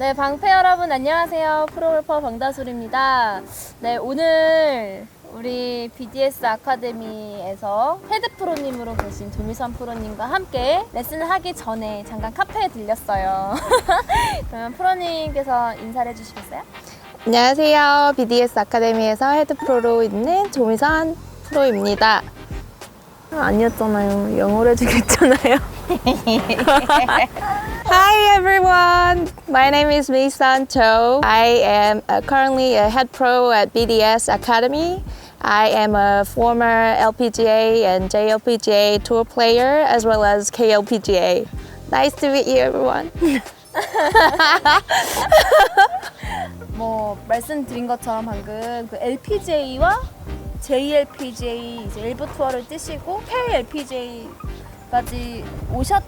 네, 방패 여러분 안녕하세요. 프로골퍼 방다솔입니다. 네, 오늘 우리 BDS 아카데미에서 헤드 프로님으로 계신 조미선 프로님과 함께 레슨을 하기 전에 잠깐 카페에 들렸어요. 그러면 프로님께서 인사를 해주시겠어요? 안녕하세요. BDS 아카데미에서 헤드 프로로 있는 조미선 프로입니다. 아니었잖아요. 영어로 해주겠잖아요. Hi everyone. My name is Misan Cho. I am currently a head pro at BDS Academy. I am a former LPGA and JLPGA tour player as well as KLPGA. Nice to meet you everyone. 뭐 말씀드린 것처럼 방금 그 LPGA와 JLPGA 이제 일부 투어를 뛰시고 KLPGA까지 오셔서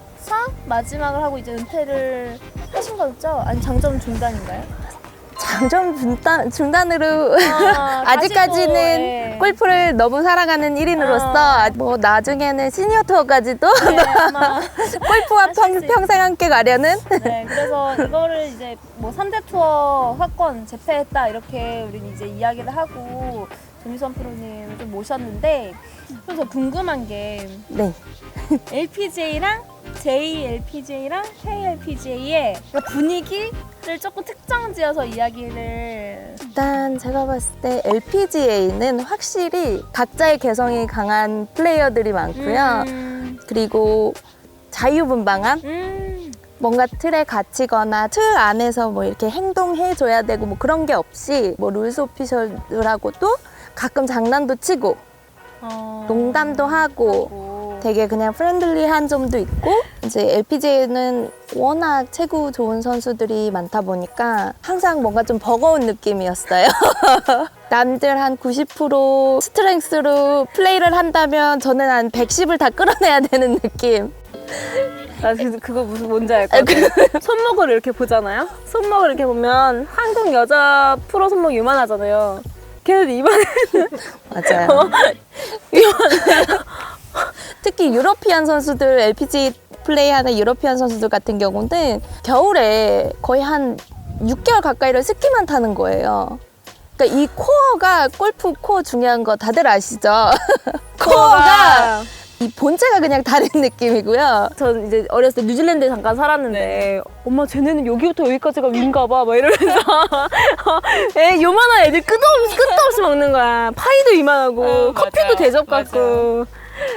마지막을 하고 이제 은퇴를 하신 거죠? 아니 장점 중단인가요? 장점 중단으로 아직까지는 네. 골프를 너무 사랑하는 1인으로서 뭐 나중에는 시니어 투어까지도 네, 아마 골프와 하실 수 평생 함께 가려는 네, 그래서 이거를 이제 뭐 3대 투어 확건 재패했다 이렇게 우린 이제 이야기를 하고 조미선 프로님 좀 모셨는데 그래서 궁금한 게 네. LPGA랑 JLPGA랑 KLPGA의 분위기를 조금 특정 지어서 이야기를 일단 제가 봤을 때 LPGA는 확실히 각자의 개성이 강한 플레이어들이 많고요. 그리고 자유분방함? 뭔가 틀에 갇히거나 틀 안에서 뭐 이렇게 행동해줘야 되고 뭐 그런 게 없이 뭐 룰스 오피셜하고도 가끔 장난도 치고 농담도 하고 되게 그냥 프렌들리한 점도 있고 이제 LPGA는 워낙 체구 좋은 선수들이 많다 보니까 항상 뭔가 좀 버거운 느낌이었어요. 남들 한 90% 스트렝스로 플레이를 한다면 저는 한 110을 다 끌어내야 되는 느낌. 나 그거 뭔지 알 것 같아. 손목을 이렇게 보잖아요? 손목을 이렇게 보면 한국 여자 프로 손목 이만하잖아요. 걔네들 이만해. 맞아요. 특히 유러피안 선수들, LPG 플레이하는 유러피안 선수들 같은 경우는 겨울에 거의 한 6개월 가까이를 스키만 타는 거예요. 그러니까 이 코어가 골프 코어 중요한 거 다들 아시죠? 코어가 이 본체가 그냥 다른 느낌이고요. 전 이제 어렸을 때 뉴질랜드에 잠깐 살았는데 엄마 쟤네는 여기부터 여기까지가 위인가 봐 막 이러면서 애 요만한 애들 끝도 없이 먹는 거야. 파이도 이만하고 커피도 맞아요. 대접 같고.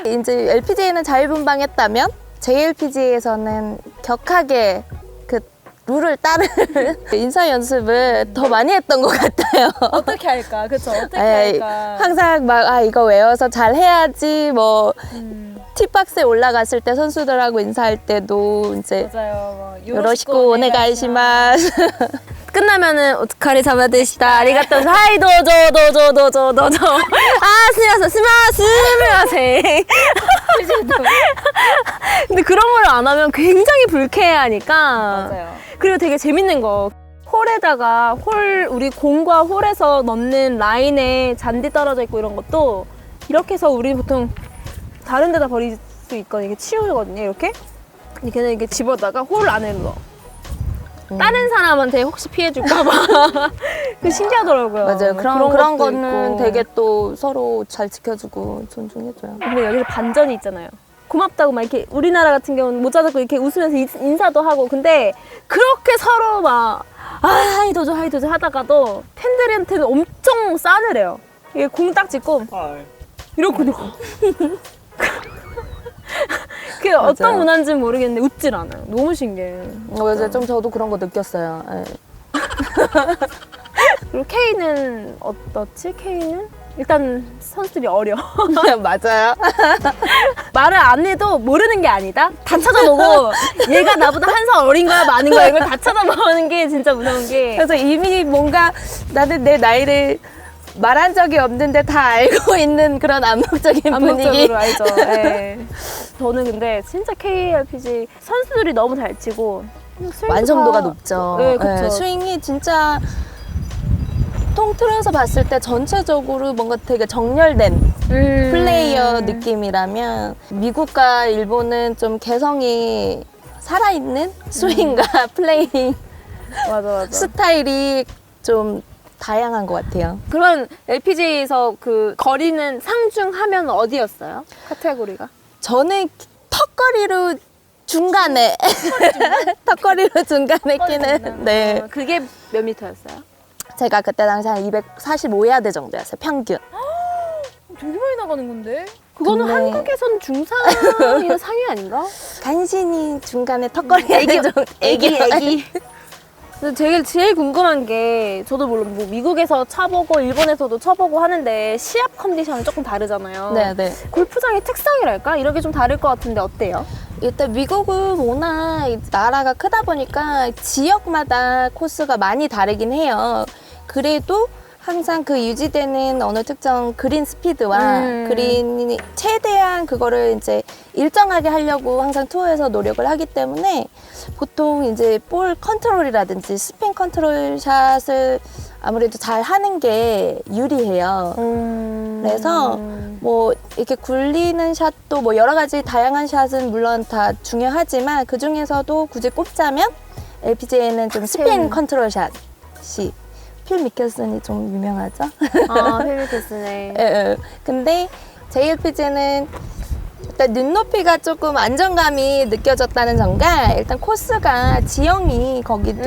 이제 LPGA는 자유분방했다면 JLPGA에서는 격하게 그 룰을 따르는 인사 연습을 더 많이 했던 것 같아요. 어떻게 할까? 그쵸? 어떻게 에이, 할까? 항상 막 이거 외워서 잘 해야지 뭐 티박스에 올라갔을 때 선수들하고 인사할 때도 이제 맞아요. 요로시코 오네가이시마스 끝나면은 오츠카리 사마데시타 아리가또 하이 도저 스미마세 근데 그런 걸 안 하면 굉장히 불쾌해하니까 맞아요. 그리고 되게 재밌는 거 홀에다가 우리 공과 홀에서 넣는 라인에 잔디 떨어져 있고 이런 것도 이렇게 해서 우리 보통 다른 데다 버릴 수 있거든요. 이게 치우거든요. 이렇게 근데 걔는 이렇게 집어다가 홀 안에 넣어. 다른 사람한테 혹시 피해줄까봐. 그 신기하더라고요. 맞아요. 그런 것도 거는 있고. 되게 또 서로 잘 지켜주고 존중해줘요. 근데 여기서 반전이 있잖아요. 고맙다고 막 이렇게 우리나라 같은 경우는 모자 잡고 이렇게 웃으면서 인사도 하고 근데 그렇게 서로 막 하이도저 하다가도 팬들한테는 엄청 싸늘해요. 이게 공 딱 짚고 이러고 그게 어떤 문화인지는 모르겠는데 웃질 않아요. 너무 신기해. 맞아요. 좀 저도 그런 거 느꼈어요. 예. 그리고 K는 어떻지? K는? 일단 선수들이 어려. 맞아요. 말을 안 해도 모르는 게 아니다. 다 찾아보고 얘가 나보다 한 살 어린 거야 많은 거야 이걸 다 찾아보는 게 진짜 무서운 게 그래서 이미 뭔가 나는 내 나이를 말한 적이 없는데 다 알고 있는 그런 암묵적인 분위기. 암묵적으로 알죠. 네. 저는 근데 진짜 KLPG 선수들이 너무 잘 치고 완성도가 높죠. 네, 그쵸. 스윙이 진짜 통틀어서 봤을 때 전체적으로 뭔가 되게 정렬된 플레이어 느낌이라면 미국과 일본은 좀 개성이 살아있는 스윙과 플레이 맞아. 스타일이 좀 다양한 것 같아요. 그러면 LPGA에서 그 거리는 상중하면 어디였어요? 카테고리가? 저는 턱걸이로 중간에 턱걸이로 중간에 끼는 네. 그게 몇 미터였어요? 제가 그때 당시 한 245야드 정도였어요. 평균. 되게 많이 나가는 건데? 그거는 근데- 한국에선 중상이나 상위 아닌가? 간신히 중간에 턱걸이 애기 좀 애기. 근데 제일 궁금한 게 저도 물론 뭐 미국에서 쳐보고 일본에서도 쳐보고 하는데 시합 컨디션이 조금 다르잖아요. 네네. 골프장의 특성이랄까? 이런 게 좀 다를 것 같은데 어때요? 일단 미국은 워낙 나라가 크다 보니까 지역마다 코스가 많이 다르긴 해요. 그래도 항상 그 유지되는 어느 특정 그린 스피드와 그린이 최대한 그거를 이제 일정하게 하려고 항상 투어에서 노력을 하기 때문에 보통 이제 볼 컨트롤이라든지 스핀 컨트롤 샷을 아무래도 잘 하는 게 유리해요. 그래서 뭐 이렇게 굴리는 샷도 뭐 여러 가지 다양한 샷은 물론 다 중요하지만 그 중에서도 굳이 꼽자면 LPGA는 좀 스핀 컨트롤 샷이 필 미켈슨이 좀 유명하죠. 아, 펠미테스네. 예. 근데 JLPG는 일단 눈높이가 조금 안정감이 느껴졌다는 점과 일단 코스가 지형이 거기도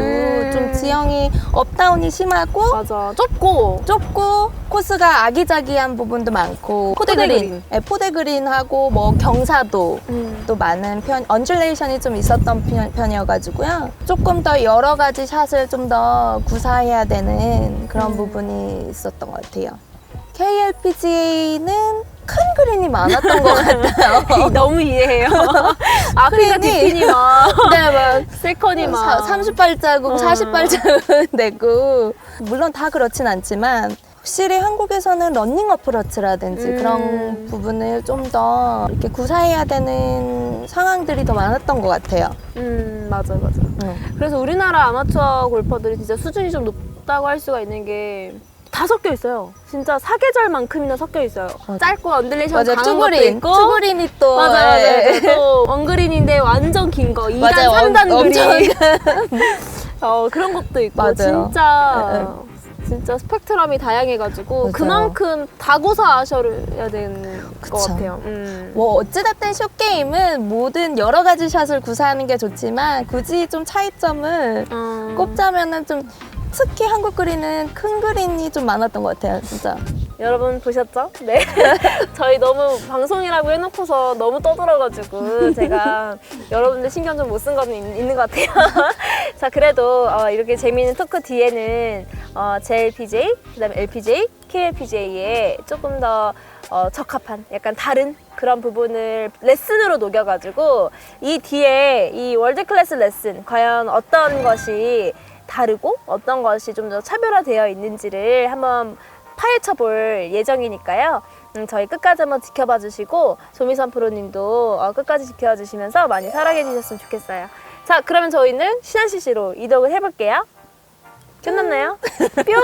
좀 지형이 업다운이 심하고 맞아. 좁고. 좁고 코스가 아기자기한 부분도 많고 포대그린, 예, 포대그린하고 뭐 경사도 또 많은 언듈레이션이 좀 있었던 편이어가지고요. 조금 더 여러 가지 샷을 좀 더 구사해야 되는 그런 부분이 있었던 것 같아요. KLPGA는 큰 그린이 많았던 것 같아요. 너무 이해해요. 아프리카 그린이- 디핀이 막, 네, 막 세컨이 막. 30발자국, 40발자국 내고 물론 다 그렇진 않지만 확실히 한국에서는 러닝 어프로치라든지 그런 부분을 좀 더 이렇게 구사해야 되는 상황들이 더 많았던 것 같아요. 맞아. 그래서 우리나라 아마추어 골퍼들이 진짜 수준이 좀 높다고 할 수가 있는 게 다 섞여 있어요. 진짜 사계절만큼이나 섞여 있어요. 짧고 언듈레이션 맞아, 강한 것도 투그린, 있고. 투그린이 또 맞아. 예. 또 원그린인데 완전 긴 거. 2단, 맞아요. 3단 엄청 그린. 그런 것도 있고. 맞아요. 진짜 스펙트럼이 다양해가지고 맞아요. 그만큼 다 고사하셔야 되는 것 그쵸. 같아요. 뭐 어찌됐든 숏게임은 모든 여러 가지 샷을 구사하는 게 좋지만 굳이 좀 차이점을 꼽자면은 좀 특히 한국 그린은 큰 그린이 좀 많았던 것 같아요, 진짜. 여러분 보셨죠? 네. 저희 너무 방송이라고 해놓고서 너무 떠들어가지고 제가 여러분들 신경 좀 못 쓴 거는 있는 것 같아요. 자, 그래도 이렇게 재미있는 토크 뒤에는 JLPGA, 그다음에 LPGA, KLPGA에 조금 더 적합한 약간 다른 그런 부분을 레슨으로 녹여가지고 이 뒤에 이 월드 클래스 레슨 과연 어떤 것이 다르고 어떤 것이 좀 더 차별화되어 있는지를 한번 파헤쳐 볼 예정이니까요. 저희 끝까지 한번 지켜봐 주시고 조미선 프로님도 끝까지 지켜봐 주시면서 많이 사랑해 주셨으면 좋겠어요. 자, 그러면 저희는 신한CC로 이동을 해볼게요. 끝났나요? 뿅!